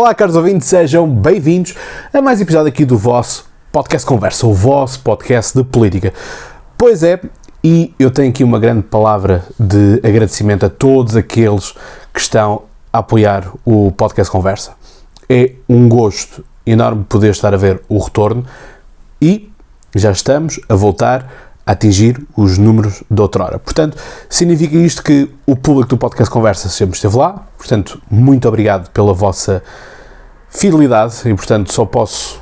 Olá, caros ouvintes, sejam bem-vindos a mais um episódio aqui do vosso Podcast Conversa, o vosso podcast de política. Pois é, e eu tenho aqui uma grande palavra de agradecimento a todos aqueles que estão a apoiar o Podcast Conversa. É um gosto enorme poder estar a ver o retorno e já estamos a voltar a atingir os números de outrora. Portanto, significa isto que o público do Podcast Conversa sempre esteve lá. Portanto, muito obrigado pela vossa fidelidade e, portanto, só posso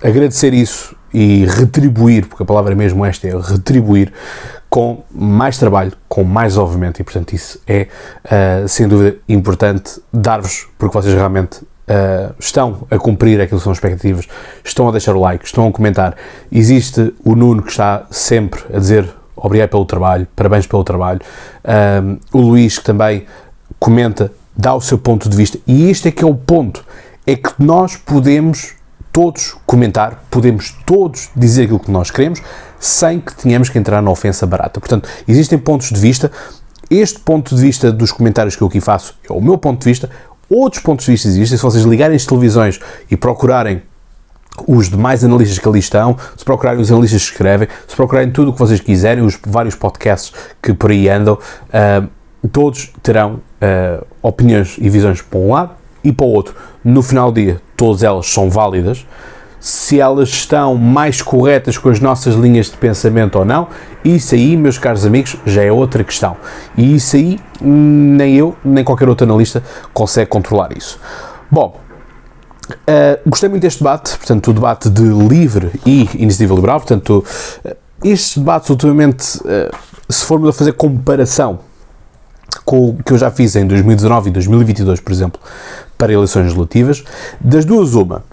agradecer isso e retribuir, porque a palavra mesmo esta é retribuir, com mais trabalho, com mais desenvolvimento e, portanto, isso é, sem dúvida, importante dar-vos, porque vocês realmente estão a cumprir aquilo que são as expectativas, estão a deixar o like, estão a comentar. Existe o Nuno que está sempre a dizer obrigado pelo trabalho, parabéns pelo trabalho, o Luís que também comenta, dá o seu ponto de vista, e este é que é o ponto, é que nós podemos todos comentar, podemos todos dizer aquilo que nós queremos, sem que tenhamos que entrar na ofensa barata. Portanto, existem pontos de vista. Este ponto de vista dos comentários que eu aqui faço é o meu ponto de vista. Outros pontos de vista existem. Se vocês ligarem as televisões e procurarem os demais analistas que ali estão, se procurarem os analistas que escrevem, se procurarem tudo o que vocês quiserem, os vários podcasts que por aí andam, todos terão opiniões e visões para um lado e para o outro. No final do dia, todas elas são válidas. Se elas estão mais corretas com as nossas linhas de pensamento ou não, isso aí, meus caros amigos, já é outra questão. E isso aí, nem eu, nem qualquer outro analista consegue controlar isso. Bom, gostei muito deste debate, portanto, o debate de LIVRE e Iniciativa Liberal. Portanto, estes debates, ultimamente, se formos a fazer comparação com o que eu já fiz em 2019 e 2022, por exemplo, para eleições legislativas, das duas uma.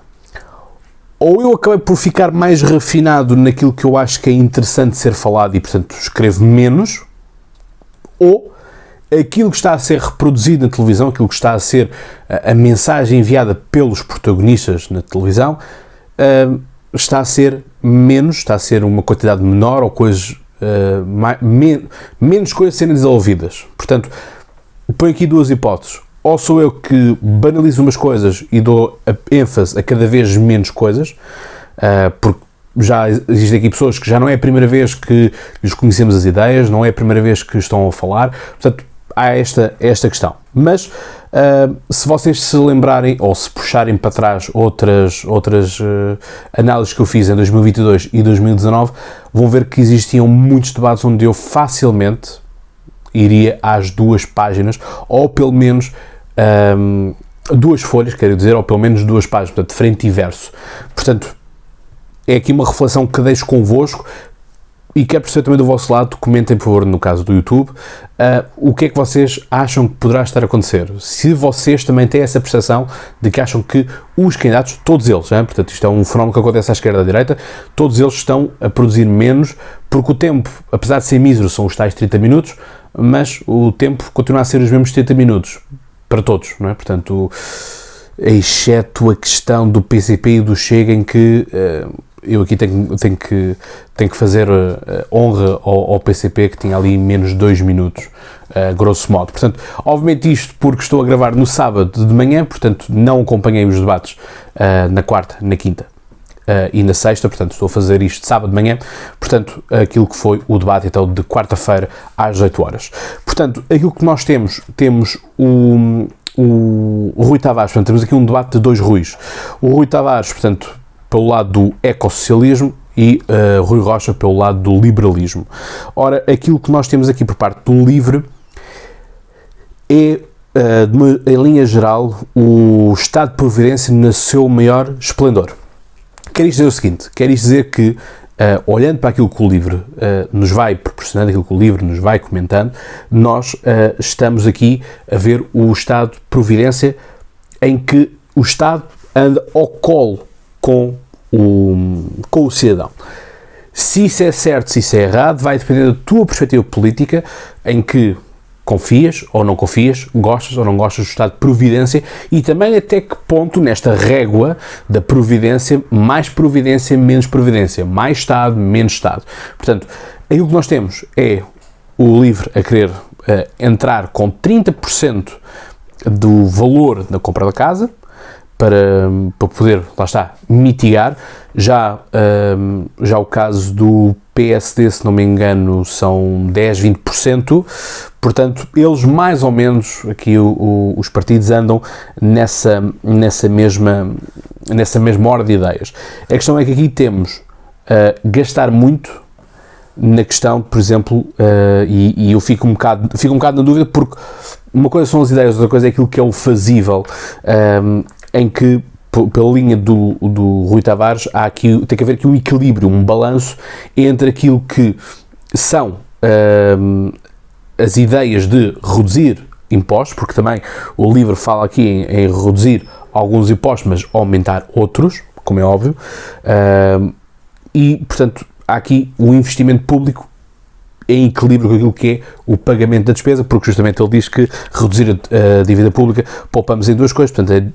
Ou eu acabei por ficar mais refinado naquilo que eu acho que é interessante ser falado e, portanto, escrevo menos, ou aquilo que está a ser reproduzido na televisão, aquilo que está a ser a mensagem enviada pelos protagonistas na televisão, está a ser menos, está a ser uma quantidade menor ou coisas, menos coisas serem desenvolvidas. Portanto, ponho aqui duas hipóteses. Ou sou eu que banalizo umas coisas e dou ênfase a cada vez menos coisas, porque já existem aqui pessoas que já não é a primeira vez que lhes conhecemos as ideias, não é a primeira vez que estão a falar, portanto, há esta questão. Se vocês se lembrarem, ou se puxarem para trás outras análises que eu fiz em 2022 e 2019, vão ver que existiam muitos debates onde eu facilmente iria às duas páginas, ou pelo menos duas folhas, quero dizer, ou pelo menos duas páginas, portanto, frente e verso. Portanto, é aqui uma reflexão que deixo convosco e quero perceber também do vosso lado. Comentem, por favor, no caso do YouTube, o que é que vocês acham que poderá estar a acontecer. Se vocês também têm essa percepção de que acham que os candidatos, todos eles, portanto, isto é um fenómeno que acontece à esquerda e à direita, todos eles estão a produzir menos, porque o tempo, apesar de ser mísero, são os tais 30 minutos, mas o tempo continua a ser os mesmos 30 minutos para todos, não é? Portanto, exceto a questão do PCP e do Chega, em que eu aqui tenho que fazer honra ao PCP, que tinha ali menos de 2 minutos, grosso modo. Portanto, obviamente isto porque estou a gravar no sábado de manhã, portanto não acompanhei os debates na quarta, na quinta e na sexta, portanto estou a fazer isto de sábado de manhã, portanto aquilo que foi o debate então de quarta-feira às 8 horas. Portanto, aquilo que nós temos o Rui Tavares, portanto temos aqui um debate de dois Ruis. O Rui Tavares, portanto, pelo lado do ecossocialismo e Rui Rocha pelo lado do liberalismo. Ora, aquilo que nós temos aqui por parte do LIVRE é, em linha geral, o Estado de Providência no seu maior esplendor. Quer isto dizer o seguinte, quer isto dizer que, olhando para aquilo que o LIVRE nos vai proporcionando, aquilo que o LIVRE nos vai comentando, nós estamos aqui a ver o Estado de Providência em que o Estado anda ao colo com o cidadão. Se isso é certo, se isso é errado, vai depender da tua perspectiva política, em que confias ou não confias, gostas ou não gostas do Estado de Providência, e também até que ponto nesta régua da providência, mais providência, menos providência, mais Estado, menos Estado. Portanto, aquilo que nós temos é o LIVRE a querer entrar com 30% do valor da compra da casa, para poder, lá está, mitigar. Já o caso do PSD, se não me engano, são 10, 20%, portanto, eles mais ou menos, aqui os partidos andam nessa mesma ordem de ideias. A questão é que aqui temos gastar muito na questão, por exemplo, e eu fico um bocado na dúvida, porque uma coisa são as ideias, outra coisa é aquilo que é o fazível, em que, pela linha do Rui Tavares, tem que haver aqui um equilíbrio, um balanço entre aquilo que são as ideias de reduzir impostos, porque também o LIVRE fala aqui em reduzir alguns impostos, mas aumentar outros, como é óbvio, e, portanto, há aqui um investimento público em equilíbrio com aquilo que é o pagamento da despesa, porque justamente ele diz que reduzir a dívida pública, poupamos em duas coisas, portanto,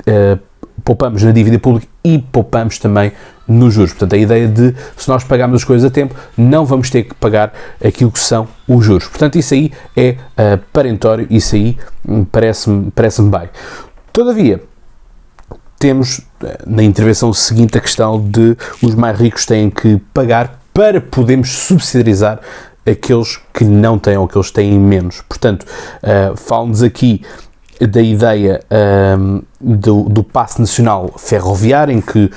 poupamos na dívida pública e poupamos também nos juros. Portanto, a ideia de, se nós pagarmos as coisas a tempo, não vamos ter que pagar aquilo que são os juros. Portanto, isso aí é perentório, isso aí parece-me bem. Todavia, temos na intervenção seguinte a questão de os mais ricos têm que pagar para podermos subsidiarizar aqueles que não têm ou aqueles que têm menos. Portanto, falam-nos aqui da ideia do passe nacional ferroviário, em que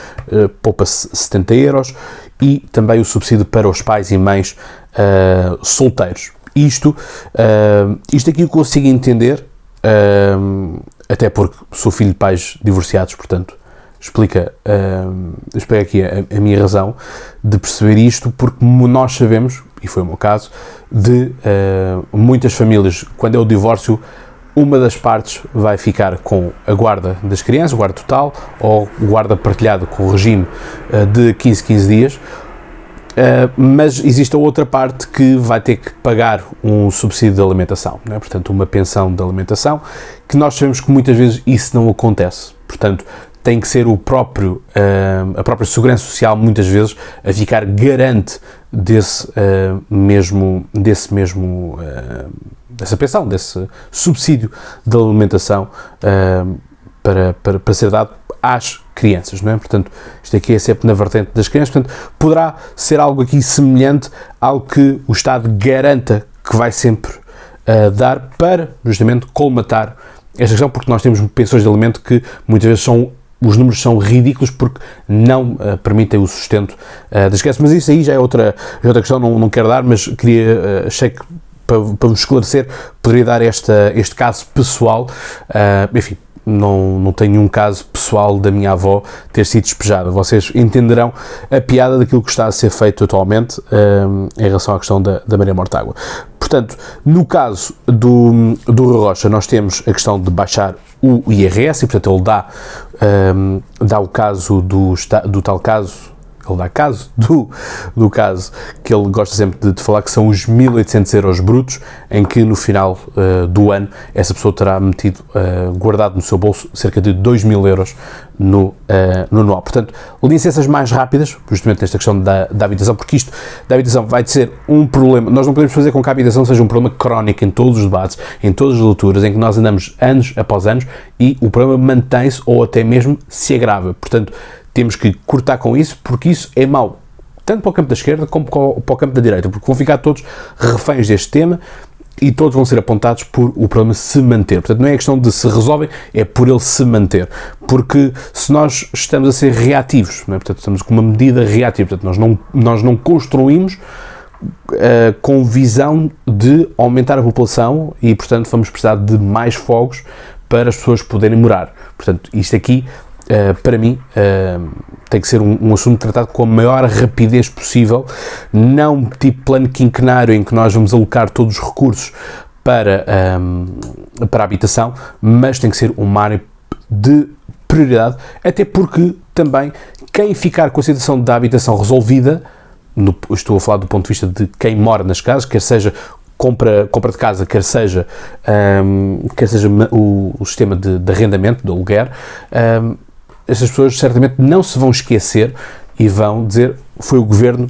poupa-se 70 euros, e também o subsídio para os pais e mães solteiros. Isto aqui eu consigo entender, até porque sou filho de pais divorciados, portanto, explica aqui a minha razão de perceber isto, porque nós sabemos, e foi o meu caso, de muitas famílias, quando é o divórcio, uma das partes vai ficar com a guarda das crianças, guarda total, ou guarda partilhada com o regime de 15 dias, mas existe a outra parte que vai ter que pagar um subsídio de alimentação, não é? Portanto, uma pensão de alimentação, que nós sabemos que muitas vezes isso não acontece. Portanto, tem que ser a própria Segurança Social, muitas vezes, a ficar garante dessa pensão, desse subsídio de alimentação para ser dado às crianças, não é? Portanto, isto aqui é sempre na vertente das crianças, portanto, poderá ser algo aqui semelhante ao que o Estado garanta que vai sempre dar para, justamente, colmatar esta questão, porque nós temos pensões de alimento que muitas vezes os números são ridículos porque não permitem o sustento das crianças, mas isso aí já é outra questão, não quero dar, mas achei que para vos esclarecer, poderia dar este caso pessoal, enfim, não tenho nenhum caso pessoal da minha avó ter sido despejada. Vocês entenderão a piada daquilo que está a ser feito atualmente em relação à questão da Maria Mortágua. Portanto, no caso do Rui Rocha, nós temos a questão de baixar o IRS, e portanto ele dá o caso do tal caso, ele dá caso do caso que ele gosta sempre de falar, que são os 1.800 euros brutos, em que no final do ano essa pessoa terá guardado no seu bolso cerca de 2.000 euros no anual. Portanto, licenças mais rápidas, justamente nesta questão da habitação, porque isto da habitação vai ser um problema. Nós não podemos fazer com que a habitação seja um problema crónico em todos os debates, em todas as leituras, em que nós andamos anos após anos e o problema mantém-se ou até mesmo se agrava. Portanto, temos que cortar com isso, porque isso é mau, tanto para o campo da esquerda como para o campo da direita, porque vão ficar todos reféns deste tema e todos vão ser apontados por o problema se manter. Portanto, não é a questão de se resolvem, é por ele se manter. Porque se nós estamos a ser reativos, não é? Portanto, estamos com uma medida reativa, portanto, nós não construímos com visão de aumentar a população e, portanto, vamos precisar de mais fogos para as pessoas poderem morar. Portanto, isto aqui, para mim, tem que ser um assunto tratado com a maior rapidez possível, não tipo plano quinquenário em que nós vamos alocar todos os recursos para a habitação, mas tem que ser uma área de prioridade, até porque também quem ficar com a situação da habitação resolvida, estou a falar do ponto de vista de quem mora nas casas, quer seja compra de casa, quer seja o sistema de arrendamento, de aluguer, estas pessoas certamente não se vão esquecer e vão dizer: foi o governo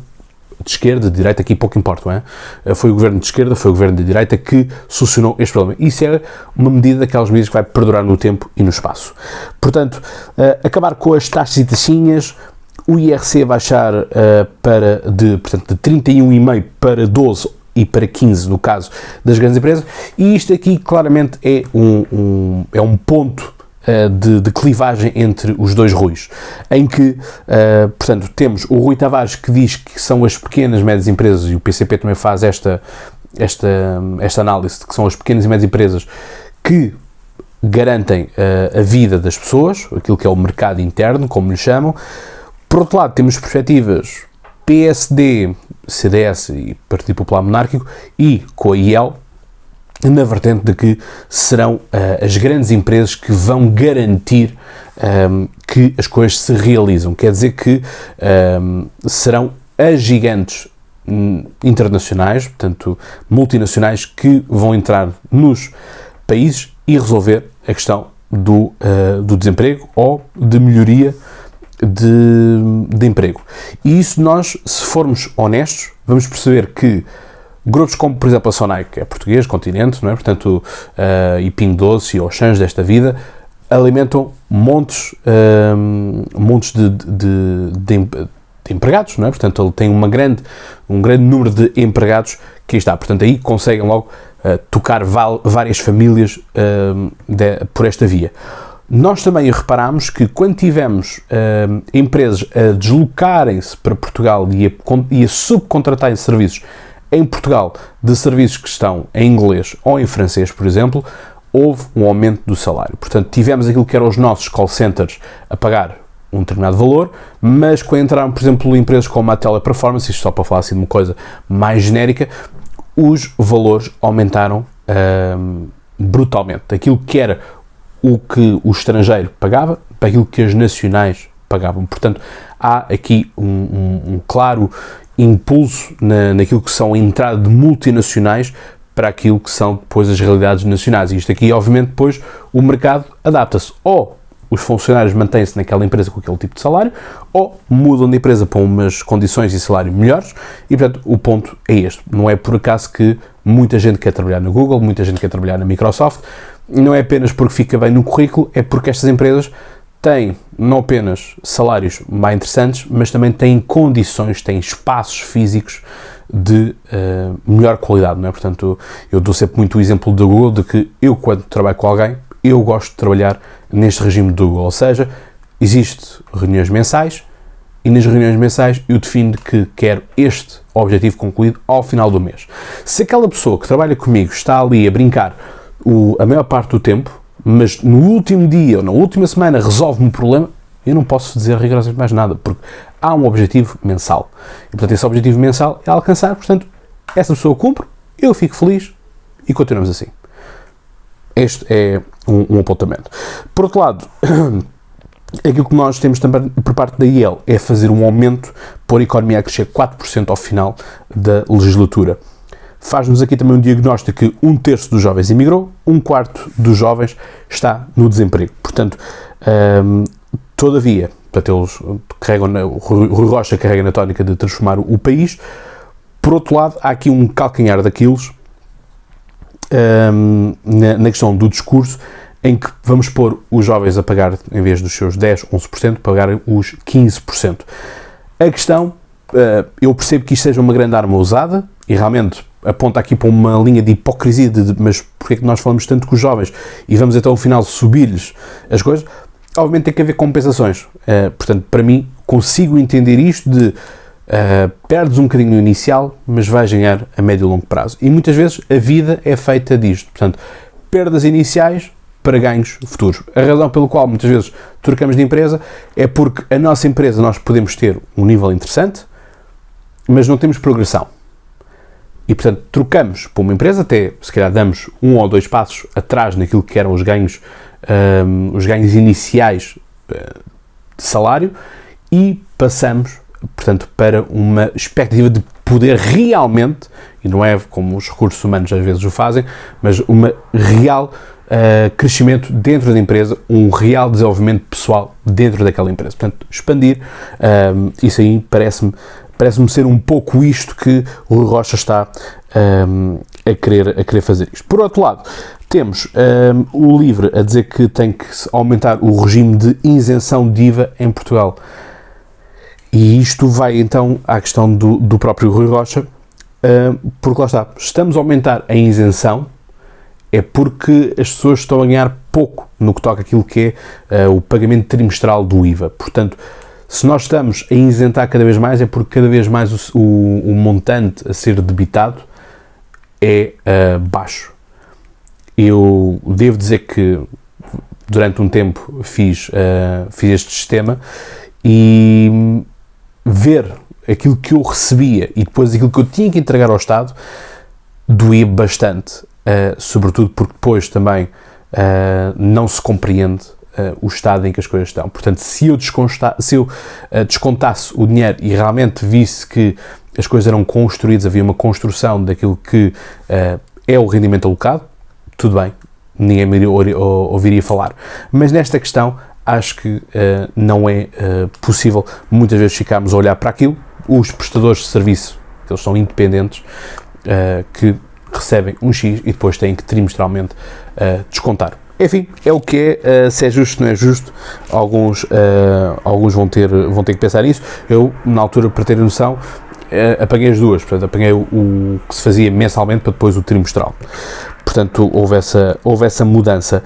de esquerda, de direita, aqui pouco importa, não é? Foi o governo de esquerda, foi o governo de direita que solucionou este problema. Isso é uma medida daquelas medidas que vai perdurar no tempo e no espaço. Portanto, acabar com as taxas e taxinhas, o IRC baixar de 31,5% para 12% e para 15% no caso das grandes empresas, e isto aqui claramente é um ponto de clivagem entre os dois Ruis, em que, portanto, temos o Rui Tavares que diz que são as pequenas e médias empresas, e o PCP também faz esta análise, de que são as pequenas e médias empresas que garantem a vida das pessoas, aquilo que é o mercado interno, como lhe chamam. Por outro lado, temos perspectivas PSD, CDS e Partido Popular Monárquico, e com a IEL, na vertente de que serão as grandes empresas que vão garantir que as coisas se realizam. Quer dizer que serão as gigantes internacionais, portanto multinacionais, que vão entrar nos países e resolver a questão do desemprego ou de melhoria de emprego. E isso nós, se formos honestos, vamos perceber que grupos como, por exemplo, a Sonai, que é português, Continente, não é? Portanto, e Pingo Doce e Auchange desta vida, alimentam montes de empregados, não é? Portanto, ele tem um grande número de empregados que aí está. Portanto, aí conseguem logo tocar várias famílias por esta via. Nós também reparámos que quando tivemos empresas a deslocarem-se para Portugal e a subcontratarem serviços em Portugal, de serviços que estão em inglês ou em francês, por exemplo, houve um aumento do salário. Portanto, tivemos aquilo que eram os nossos call centers a pagar um determinado valor, mas quando entraram, por exemplo, empresas como a Teleperformance, isto só para falar assim de uma coisa mais genérica, os valores aumentaram brutalmente. Aquilo que era o que o estrangeiro pagava para aquilo que as nacionais pagavam. Portanto, há aqui um claro impulso naquilo que são a entrada de multinacionais para aquilo que são depois as realidades nacionais. E isto aqui, obviamente, depois o mercado adapta-se. Ou os funcionários mantêm-se naquela empresa com aquele tipo de salário, ou mudam de empresa para umas condições e salário melhores, e, portanto, o ponto é este. Não é por acaso que muita gente quer trabalhar na Google, muita gente quer trabalhar na Microsoft, não é apenas porque fica bem no currículo, é porque estas empresas têm não apenas salários mais interessantes, mas também têm condições, têm espaços físicos de melhor qualidade, não é? Portanto, eu dou sempre muito o exemplo da Google, de que eu, quando trabalho com alguém, eu gosto de trabalhar neste regime do Google, ou seja, existe reuniões mensais, e nas reuniões mensais eu defino que quero este objetivo concluído ao final do mês. Se aquela pessoa que trabalha comigo está ali a brincar a maior parte do tempo, mas no último dia ou na última semana resolve-me um problema, eu não posso dizer rigorosamente mais nada, porque há um objetivo mensal. E, portanto, esse objetivo mensal é alcançar, portanto, essa pessoa cumpre, eu fico feliz e continuamos assim. Este é um apontamento. Por outro lado, aquilo que nós temos também por parte da IEL é fazer um aumento, pôr a economia a crescer 4% ao final da legislatura. Faz-nos aqui também um diagnóstico que 1/3 dos jovens emigrou, 1/4 dos jovens está no desemprego. Portanto, todavia, eles carregam o Rui Rocha carrega na tónica de transformar o país. Por outro lado, há aqui um calcanhar daqueles na questão do discurso, em que vamos pôr os jovens a pagar, em vez dos seus 10, 11%, pagar os 15%. A questão, eu percebo que isto seja uma grande arma usada, e realmente aponta aqui para uma linha de hipocrisia, mas porque é que nós falamos tanto com os jovens e vamos então ao final subir-lhes as coisas? Obviamente tem que haver compensações. Portanto, para mim, consigo entender isto de perdes um bocadinho no inicial, mas vais ganhar a médio e longo prazo. E muitas vezes a vida é feita disto. Portanto, perdas iniciais para ganhos futuros. A razão pela qual muitas vezes trocamos de empresa é porque a nossa empresa nós podemos ter um nível interessante, mas não temos progressão. E, portanto, trocamos para uma empresa, até se calhar damos 1 ou 2 passos atrás naquilo que eram os ganhos iniciais de salário, e passamos, portanto, para uma expectativa de poder realmente, e não é como os recursos humanos às vezes o fazem, mas uma real crescimento dentro da empresa, um real desenvolvimento pessoal dentro daquela empresa. Portanto, expandir, isso aí parece-me parece-me ser um pouco isto que o Rui Rocha está a querer fazer isto. Por outro lado, temos o LIVRE a dizer que tem que aumentar o regime de isenção de IVA em Portugal. E isto vai então à questão do próprio Rui Rocha, porque lá está, estamos a aumentar a isenção, é porque as pessoas estão a ganhar pouco no que toca aquilo que é o pagamento trimestral do IVA. Portanto, se nós estamos a isentar cada vez mais, é porque cada vez mais o montante a ser debitado é baixo. Eu devo dizer que durante um tempo fiz este sistema e ver aquilo que eu recebia e depois aquilo que eu tinha que entregar ao Estado doía bastante, sobretudo porque depois também não se compreende o estado em que as coisas estão. Portanto, se eu descontasse o dinheiro e realmente visse que as coisas eram construídas, havia uma construção daquilo que é o rendimento alocado, tudo bem, ninguém me ouviria falar. Mas nesta questão, acho que não é possível muitas vezes ficarmos a olhar para aquilo. Os prestadores de serviço, que eles são independentes, que recebem um X e depois têm que trimestralmente descontar. Enfim, é o que é, se é justo, não é justo, alguns vão ter que pensar nisso. Eu, na altura, para ter noção, apaguei as duas, portanto, apaguei o que se fazia mensalmente para depois o trimestral. Portanto, houve essa mudança.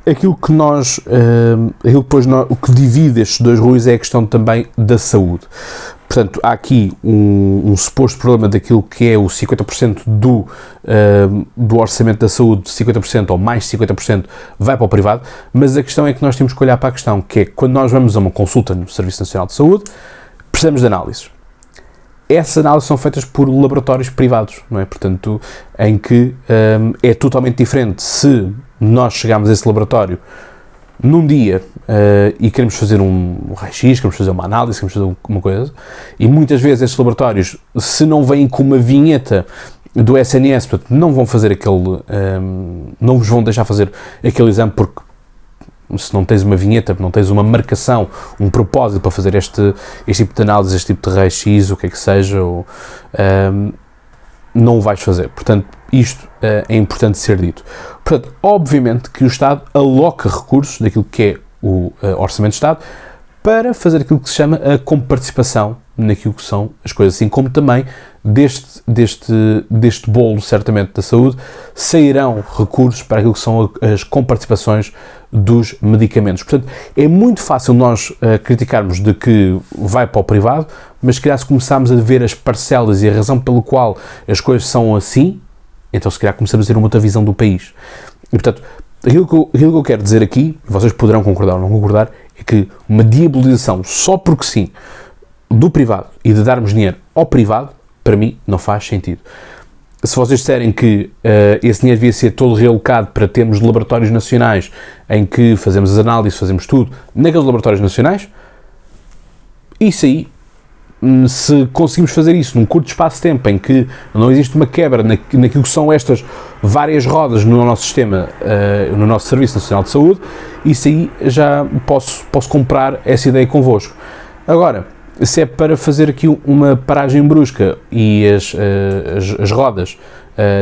Aquilo que o que divide estes dois ruídos é a questão também da saúde. Portanto, há aqui um suposto problema daquilo que é o 50% do orçamento da saúde, 50% ou mais 50% vai para o privado, mas a questão é que nós temos que olhar para a questão, que é quando nós vamos a uma consulta no Serviço Nacional de Saúde, precisamos de análises. Essas análises são feitas por laboratórios privados, não é? Portanto, em que é totalmente diferente se nós chegarmos a esse laboratório num dia e queremos fazer um raio-x, queremos fazer uma análise, queremos fazer uma coisa, e muitas vezes estes laboratórios, se não vêm com uma vinheta do SNS, portanto, não vão fazer não vos vão deixar fazer aquele exame, porque se não tens uma vinheta, não tens uma marcação, um propósito para fazer este tipo de análise, este tipo de raio-x, o que é que seja, não o vais fazer. Portanto, isto é importante ser dito. Portanto, obviamente que o Estado aloca recursos daquilo que é o Orçamento de Estado para fazer aquilo que se chama a comparticipação naquilo que são as coisas, assim como também deste bolo, certamente, da saúde, sairão recursos para aquilo que são as comparticipações dos medicamentos. Portanto, é muito fácil nós criticarmos de que vai para o privado, mas se calhar se começarmos a ver as parcelas e a razão pelo qual as coisas são assim, então se calhar começamos a ter uma outra visão do país. E, portanto, aquilo que eu quero dizer aqui, vocês poderão concordar ou não concordar, é que uma diabolização só porque sim do privado e de darmos dinheiro ao privado, para mim, não faz sentido. Se vocês disserem que esse dinheiro devia ser todo realocado para termos laboratórios nacionais em que fazemos as análises, fazemos tudo naqueles laboratórios nacionais, isso aí, se conseguimos fazer isso num curto espaço de tempo em que não existe uma quebra naquilo que são estas várias rodas no nosso sistema, no nosso Serviço Nacional de Saúde, isso aí já posso comprar essa ideia convosco. Agora, se é para fazer aqui uma paragem brusca e as rodas,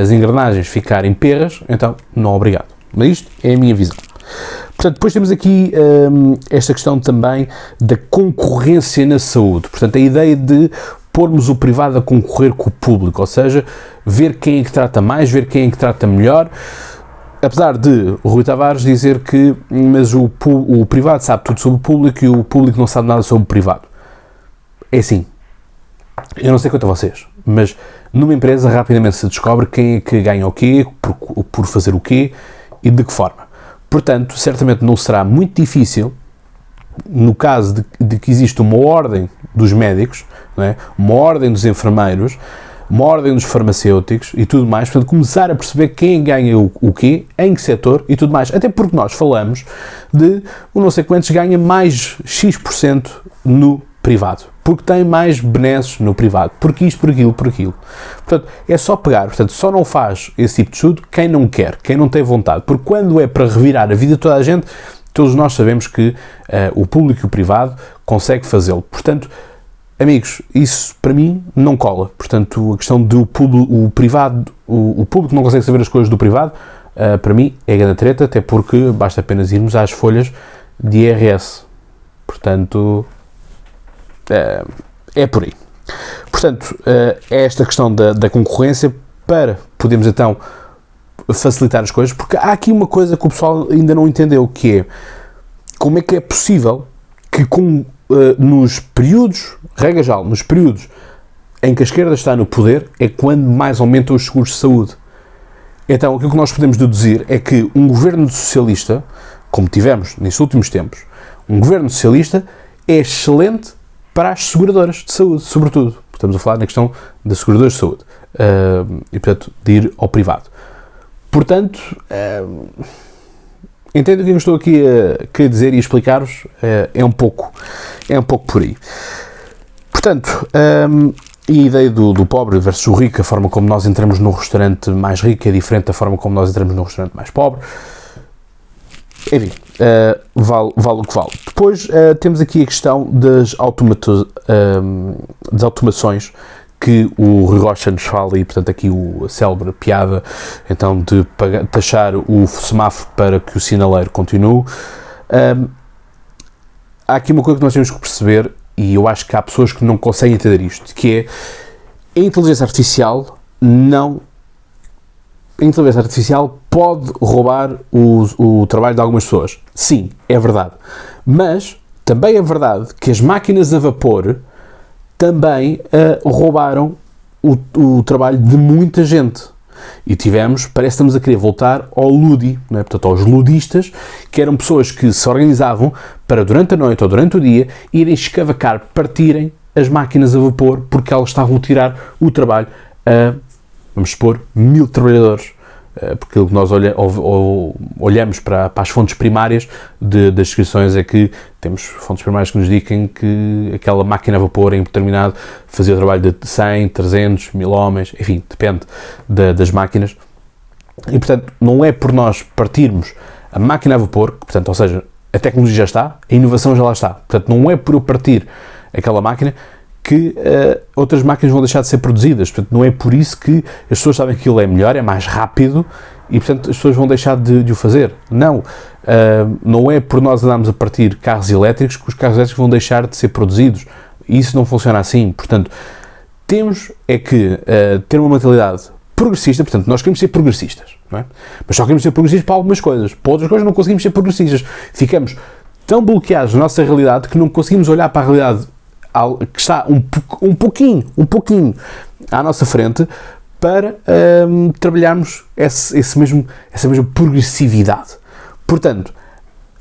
as engrenagens ficarem perras, então não obrigado. Mas isto é a minha visão. Portanto, depois temos aqui esta questão também da concorrência na saúde. Portanto, a ideia de pormos o privado a concorrer com o público, ou seja, ver quem é que trata mais, ver quem é que trata melhor. Apesar de o Rui Tavares dizer que mas o privado sabe tudo sobre o público e o público não sabe nada sobre o privado. É assim, eu não sei quanto a vocês, mas numa empresa rapidamente se descobre quem é que ganha o quê, por fazer o quê e de que forma. Portanto, certamente não será muito difícil, no caso de que exista uma ordem dos médicos, não é? Uma ordem dos enfermeiros, uma ordem dos farmacêuticos e tudo mais, portanto, começar a perceber quem ganha o quê, em que setor e tudo mais. Até porque nós falamos de não sei quantos ganha mais X% no privado, porque tem mais benesses no privado, porque isto, por aquilo. Portanto, é só pegar, portanto, só não faz esse tipo de estudo quem não quer, quem não tem vontade, porque quando é para revirar a vida de toda a gente, todos nós sabemos que o público e o privado consegue fazê-lo. Portanto, amigos, isso para mim não cola. Portanto, a questão do o privado, o público não consegue saber as coisas do privado, para mim é grande treta, até porque basta apenas irmos às folhas de IRS. Portanto, é por aí. Portanto, é esta questão da concorrência para podermos então facilitar as coisas, porque há aqui uma coisa que o pessoal ainda não entendeu, que é como é que é possível que nos períodos, regra geral, nos períodos em que a esquerda está no poder, é quando mais aumentam os seguros de saúde. Então, aquilo que nós podemos deduzir é que um governo socialista, como tivemos nesses últimos tempos, um governo socialista é excelente para as seguradoras de saúde, sobretudo. Estamos a falar na questão das seguradoras de saúde. E, portanto, de ir ao privado. Portanto, entendo o que eu estou aqui a querer dizer e explicar-vos, é um pouco por aí. Portanto, a ideia do pobre versus o rico, a forma como nós entramos no restaurante mais rico é diferente da forma como nós entramos no restaurante mais pobre. Enfim, vale o que vale. Depois temos aqui a questão das automações que o Rui Rocha nos fala, e portanto aqui a célebre piada então de taxar o semáforo para que o sinaleiro continue. Há aqui uma coisa que nós temos que perceber, e eu acho que há pessoas que não conseguem entender isto, que é a inteligência artificial pode roubar o trabalho de algumas pessoas. Sim, é verdade. Mas também é verdade que as máquinas a vapor também roubaram o trabalho de muita gente. E parece que estamos a querer voltar ao ludi, não é? Portanto, aos ludistas, que eram pessoas que se organizavam para, durante a noite ou durante o dia, irem escavacar, partirem as máquinas a vapor, porque elas estavam a tirar o trabalho a, vamos supor, 1000 trabalhadores. Porque o que nós olhamos para as fontes primárias das descrições é que temos fontes primárias que nos dizem que aquela máquina a vapor em determinado fazia o trabalho de 100, 300, 1000 homens, enfim, depende das máquinas. E, portanto, não é por nós partirmos a máquina a vapor, portanto, ou seja, a tecnologia já está, a inovação já lá está. Portanto, não é por eu partir aquela máquina que outras máquinas vão deixar de ser produzidas. Portanto, não é por isso que as pessoas sabem que aquilo é melhor, é mais rápido, e, portanto, as pessoas vão deixar de o fazer. Não. Não é por nós andarmos a partir carros elétricos que os carros elétricos vão deixar de ser produzidos. Isso não funciona assim. Portanto, temos que ter uma mentalidade progressista. Portanto, nós queremos ser progressistas, não é? Mas só queremos ser progressistas para algumas coisas. Para outras coisas não conseguimos ser progressistas. Ficamos tão bloqueados na nossa realidade que não conseguimos olhar para a realidade que está um pouquinho à nossa frente para trabalharmos essa mesma progressividade. Portanto,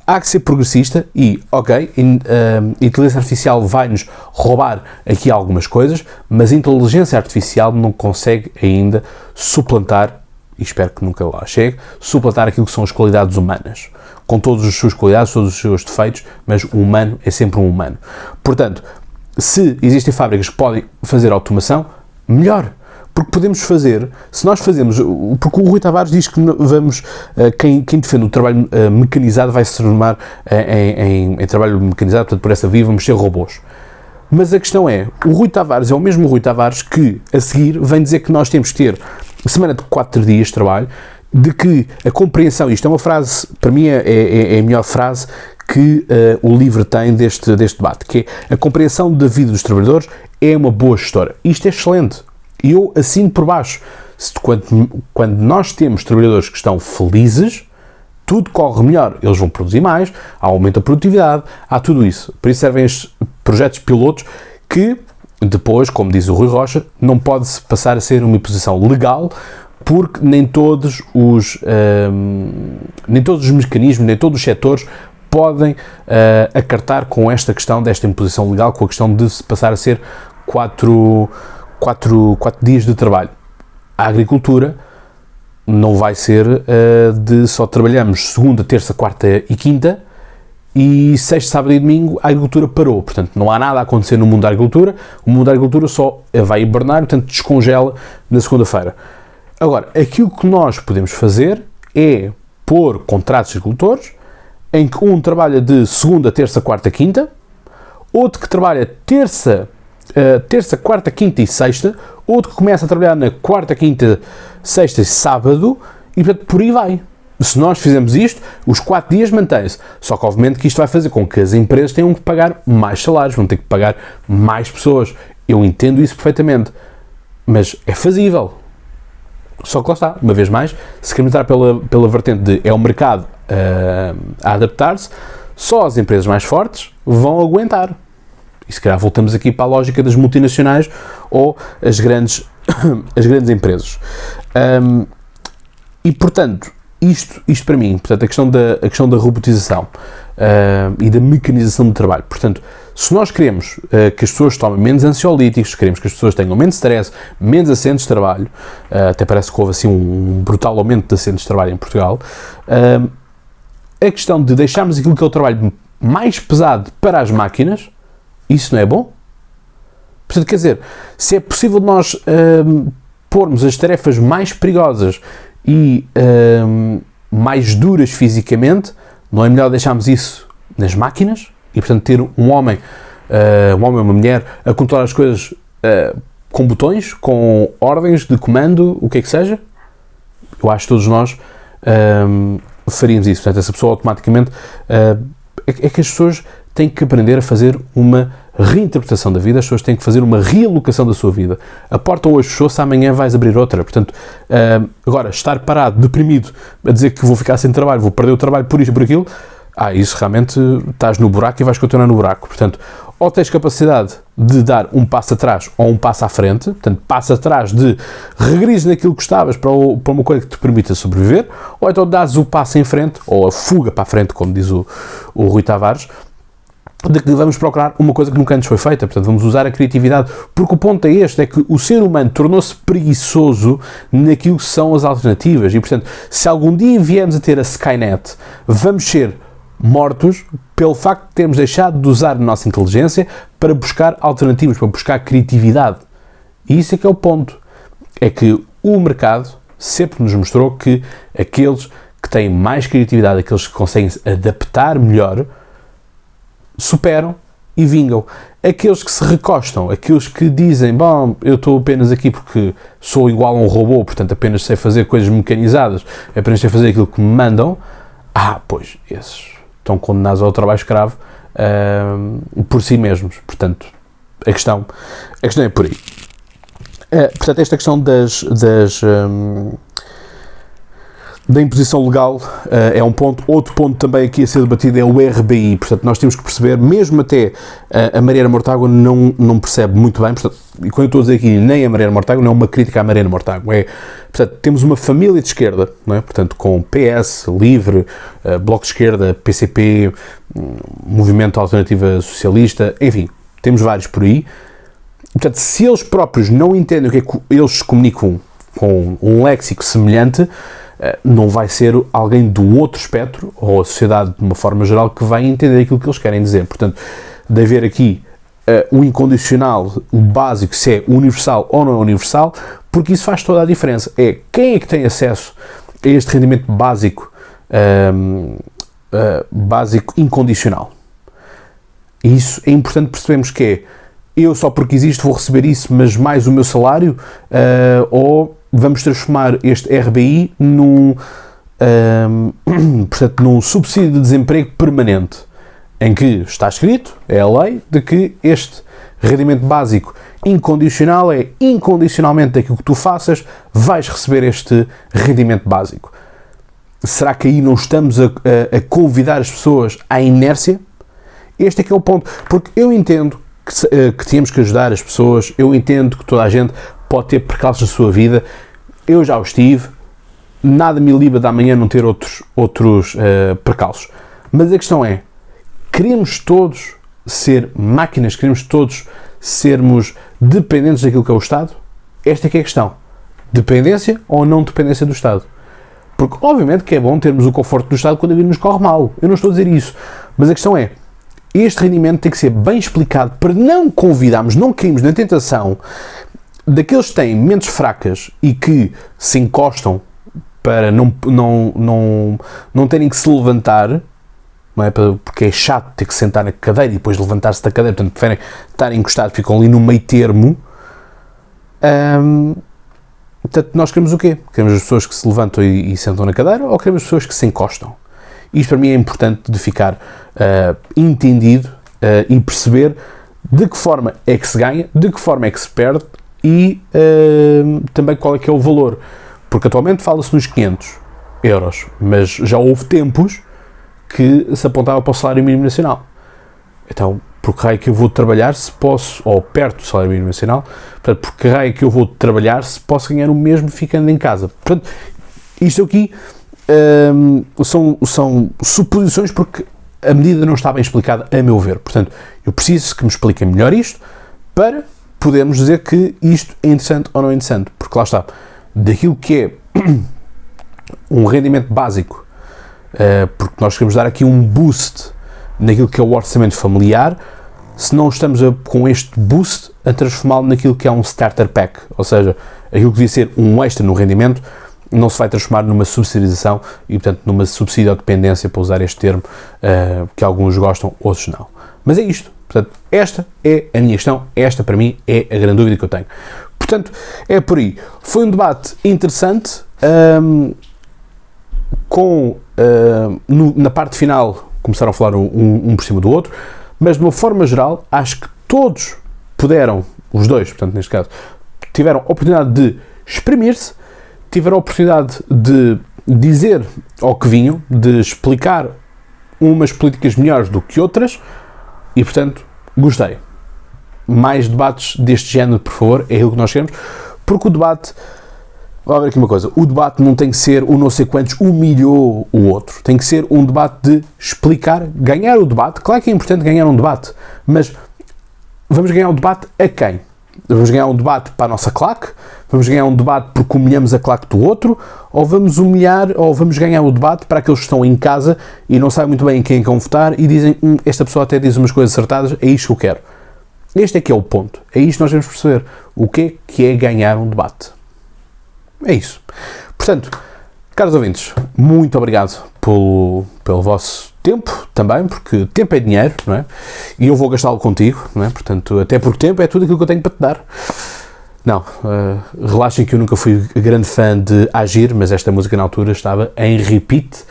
há que ser progressista e, ok, a inteligência artificial vai-nos roubar aqui algumas coisas, mas a inteligência artificial não consegue ainda suplantar, e espero que nunca lá chegue, suplantar aquilo que são as qualidades humanas. Com todas as suas qualidades, todos os seus defeitos, mas o humano é sempre um humano. Portanto, se existem fábricas que podem fazer automação, melhor. Porque podemos fazer, se nós fazemos, porque o Rui Tavares diz que quem defende o trabalho mecanizado vai se transformar em trabalho mecanizado, portanto, por essa via vamos ser robôs. Mas a questão é, o Rui Tavares é o mesmo Rui Tavares que, a seguir, vem dizer que nós temos que ter semana de 4 dias de trabalho, de que a compreensão, isto é uma frase, para mim é a melhor frase que o livro tem deste debate, que é a compreensão da vida dos trabalhadores é uma boa gestora. Isto é excelente. E eu assino por baixo. Quando nós temos trabalhadores que estão felizes, tudo corre melhor. Eles vão produzir mais, há aumento da produtividade, há tudo isso. Por isso servem estes projetos pilotos que, depois, como diz o Rui Rocha, não pode-se passar a ser uma imposição legal, porque nem todos os mecanismos, nem todos os setores podem acartar com esta questão desta imposição legal, com a questão de se passar a ser 4 dias de trabalho. A agricultura não vai ser de só trabalhamos segunda, terça, quarta e quinta e sexta, sábado e domingo a agricultura parou. Portanto, não há nada a acontecer no mundo da agricultura. O mundo da agricultura só vai hibernar, portanto, descongela na segunda-feira. Agora, aquilo que nós podemos fazer é pôr contratos de agricultores em que um trabalha de segunda, terça, quarta, quinta, outro que trabalha terça, terça, quarta, quinta e sexta, outro que começa a trabalhar na quarta, quinta, sexta e sábado, e portanto por aí vai. Se nós fizermos isto, os 4 dias mantém-se. Só que obviamente que isto vai fazer com que as empresas tenham que pagar mais salários, vão ter que pagar mais pessoas. Eu entendo isso perfeitamente, mas é fazível. Só que lá está, uma vez mais, se queremos entrar pela vertente de é o mercado a adaptar-se, só as empresas mais fortes vão aguentar. E se calhar voltamos aqui para a lógica das multinacionais ou as grandes empresas. E portanto, isto para mim, portanto, a questão da robotização e da mecanização do trabalho. Portanto, se nós queremos que as pessoas tomem menos ansiolíticos, queremos que as pessoas tenham menos stress, menos acidentes de trabalho, até parece que houve assim um brutal aumento de acidentes de trabalho em Portugal, a questão de deixarmos aquilo que é o trabalho mais pesado para as máquinas, isso não é bom? Portanto, quer dizer, se é possível nós pormos as tarefas mais perigosas e mais duras fisicamente, não é melhor deixarmos isso nas máquinas e, portanto, ter um homem ou uma mulher a controlar as coisas com botões, com ordens de comando, o que é que seja? Eu acho que todos nós faríamos isso. Portanto, essa pessoa automaticamente é que as pessoas têm que aprender a fazer uma reinterpretação da vida, as pessoas têm que fazer uma realocação da sua vida. A porta hoje fechou-se, amanhã vais abrir outra. Portanto, agora, estar parado, deprimido, a dizer que vou ficar sem trabalho, vou perder o trabalho por isto, por aquilo, isso realmente estás no buraco e vais continuar no buraco. Portanto, ou tens capacidade de dar um passo atrás ou um passo à frente, portanto, passo atrás de regrires naquilo que estavas para uma coisa que te permita sobreviver, ou então dás o passo em frente, ou a fuga para a frente, como diz o Rui Tavares, de que vamos procurar uma coisa que nunca antes foi feita. Portanto, vamos usar a criatividade, porque o ponto é este, é que o ser humano tornou-se preguiçoso naquilo que são as alternativas, e portanto, se algum dia viemos a ter a Skynet, vamos ser mortos pelo facto de termos deixado de usar a nossa inteligência para buscar alternativas, para buscar criatividade. E isso é que é o ponto, é que o mercado sempre nos mostrou que aqueles que têm mais criatividade, aqueles que conseguem se adaptar melhor, superam e vingam. Aqueles que se recostam, aqueles que dizem, bom, eu estou apenas aqui porque sou igual a um robô, portanto apenas sei fazer coisas mecanizadas, apenas sei fazer aquilo que me mandam, pois, esses estão condenados ao trabalho escravo por si mesmos. Portanto, a questão é por aí. Portanto, esta questão da imposição legal é um ponto. Outro ponto também aqui a ser debatido é o RBI. Portanto, nós temos que perceber, mesmo até a Mariana Mortágua não percebe muito bem, portanto, e quando eu estou a dizer aqui nem a Mariana Mortágua, não é uma crítica à Mariana Mortágua, portanto, temos uma família de esquerda, não é? Portanto, com PS, LIVRE, Bloco de Esquerda, PCP, Movimento Alternativa Socialista, enfim, temos vários por aí. Portanto, se eles próprios não entendem o que é que eles se comunicam com um léxico semelhante, não vai ser alguém do outro espectro, ou a sociedade de uma forma geral, que vai entender aquilo que eles querem dizer. Portanto, de haver aqui o incondicional, o básico, se é universal ou não é universal, porque isso faz toda a diferença. É quem é que tem acesso a este rendimento básico, básico incondicional. E isso é importante percebermos que é, eu só porque existo vou receber isso, mas mais o meu salário, ou vamos transformar este RBI portanto, num subsídio de desemprego permanente, em que está escrito, é a lei, de que este rendimento básico incondicional é incondicionalmente daquilo que tu faças, vais receber este rendimento básico. Será que aí não estamos a convidar as pessoas à inércia? Este é que é o ponto, porque eu entendo que temos que ajudar as pessoas, eu entendo que toda a gente pode ter percalços na sua vida, eu já os tive, nada me livra de amanhã não ter outros percalços. Mas a questão é, queremos todos ser máquinas, queremos todos sermos dependentes daquilo que é o Estado? Esta é que é a questão. Dependência ou não dependência do Estado? Porque obviamente que é bom termos o conforto do Estado quando a vida nos corre mal, eu não estou a dizer isso, mas a questão é, este rendimento tem que ser bem explicado para não convidarmos, não cairmos na tentação daqueles que têm mentes fracas e que se encostam para não terem que se levantar não é? Porque é chato ter que sentar na cadeira e depois levantar-se da cadeira, portanto preferem estar encostados, ficam ali no meio termo. Portanto, nós queremos o quê? Queremos as pessoas que se levantam e sentam na cadeira, ou queremos as pessoas que se encostam? Isto para mim é importante de ficar entendido e perceber de que forma é que se ganha, de que forma é que se perde e também qual é que é o valor. Porque atualmente fala-se nos 500 euros, mas já houve tempos que se apontava para o salário mínimo nacional. Então, por que raio que eu vou trabalhar se posso, ou perto do salário mínimo nacional, portanto, por que raio que eu vou trabalhar se posso ganhar o mesmo ficando em casa? Portanto, isto aqui são suposições porque a medida não está bem explicada, a meu ver. Portanto, eu preciso que me expliquem melhor isto para podermos dizer que isto é interessante ou não é interessante. Porque lá está, daquilo que é um rendimento básico, porque nós queremos dar aqui um boost naquilo que é o orçamento familiar, se não estamos com este boost a transformá-lo naquilo que é um starter pack, ou seja, aquilo que devia ser um extra no rendimento, não se vai transformar numa subsidiação e, portanto, numa subsidiodependência, para usar este termo, que alguns gostam, outros não. Mas é isto. Portanto, esta é a minha questão, esta para mim é a grande dúvida que eu tenho. Portanto, é por aí. Foi um debate interessante, na parte final começaram a falar um por cima do outro, mas de uma forma geral, acho que todos puderam, os dois, portanto, neste caso, tiveram a oportunidade de exprimir-se, tiveram a oportunidade de dizer ao que vinham, de explicar umas políticas melhores do que outras e, portanto, gostei. Mais debates deste género, por favor, é aquilo que nós queremos, porque o debate, vou ver aqui uma coisa, o debate não tem que ser o não sei quantos humilhou o outro, tem que ser um debate de explicar, ganhar o debate. Claro que é importante ganhar um debate, mas vamos ganhar o debate a quem? Vamos ganhar um debate para a nossa claque? Vamos ganhar um debate porque humilhamos a claque do outro? Ou vamos ganhar o debate para aqueles que estão em casa e não sabem muito bem em quem vão votar e dizem, esta pessoa até diz umas coisas acertadas, é isto que eu quero. Este é que é o ponto. É isto que nós devemos perceber. O que é ganhar um debate? É isso. Portanto, caros ouvintes, muito obrigado pelo vosso tempo também, porque tempo é dinheiro, não é? E eu vou gastá-lo contigo, não é? Portanto, até porque tempo é tudo aquilo que eu tenho para te dar. Não, relaxem que eu nunca fui grande fã de Agir, mas esta música na altura estava em repeat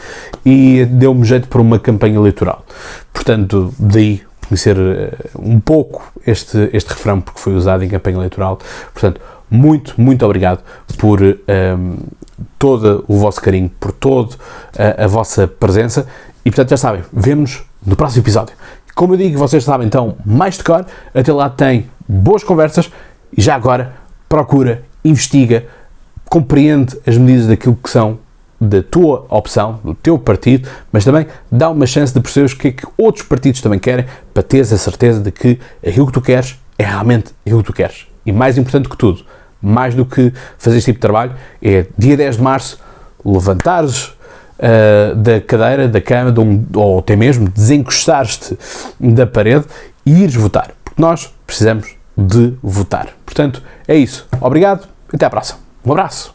e deu-me jeito para uma campanha eleitoral. Portanto, daí conhecer um pouco este refrão, porque foi usado em campanha eleitoral. Portanto, muito, muito obrigado por todo o vosso carinho, por toda a vossa presença e, portanto, já sabem, vemo-nos no próximo episódio. Como eu digo, vocês sabem, então, mais de cor, até lá tem boas conversas e já agora procura, investiga, compreende as medidas daquilo que são da tua opção, do teu partido, mas também dá uma chance de perceber o que é que outros partidos também querem, para teres a certeza de que aquilo que tu queres é realmente aquilo que tu queres. E mais importante que tudo, mais do que fazer este tipo de trabalho, é dia 10 de março levantares da cadeira, da cama, ou até mesmo desencostares-te da parede e ires votar, porque nós precisamos de votar. Portanto, é isso. Obrigado e até à próxima. Um abraço.